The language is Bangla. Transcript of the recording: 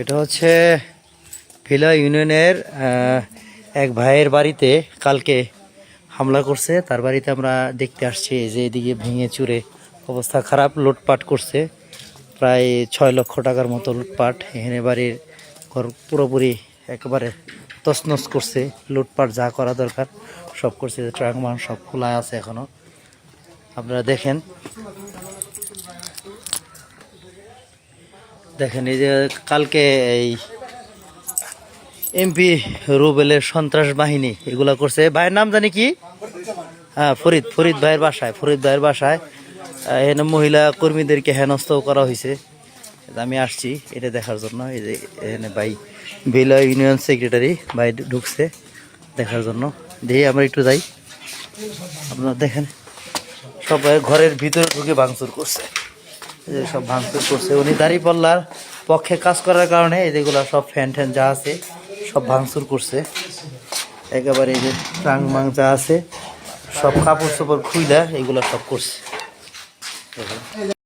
এটা হচ্ছে ভিলা ইউনিয়নের এক ভাইয়ের বাড়িতে কালকে হামলা করছে। তার বাড়িতে আমরা দেখতে আসছি যে এদিকে ভেঙে চুরে অবস্থা খারাপ, লুটপাট করছে প্রায় 6 লক্ষ টাকার মতো লুটপাট। এখানে বাড়ির ঘর পুরোপুরি একেবারে তছনছ করছে, লুটপাট যা করা দরকার সব করছে। ট্রাঙ্ক মান সব খোলা আছে এখনো, আপনারা দেখেন এই যে কালকে এই এমপি রুবেলের সন্ত্রাস বাহিনী এগুলা করছে। ভাইয়ের নাম জানি কি? হ্যাঁ, ফরিদ ভাইয়ের বাসায় এখানে মহিলা কর্মীদেরকে হেনস্থ করা হয়েছে। আমি আসছি এটা দেখার জন্য। এই যে এখানে ভাই ভিলা ইউনিয়ন সেক্রেটারি ভাই ঢুকছে দেখার জন্য। দেখি আমরা একটু যাই, আপনারা দেখেন সব ঘরের ভিতরে ঢুকে ভাঙচুর করছে। সব ভাঙচুর করছে উনি দাঁড়িপাল্লার পক্ষে কাজ করার কারণে যেগুলো সব ফ্যান ট্যান যা আছে সব ভাঙচুর করছে একেবারে। এই যে ট্রাঙ্ক মাং যা আছে সব কাপড় চোপড় খুইলা এগুলো সব করছে।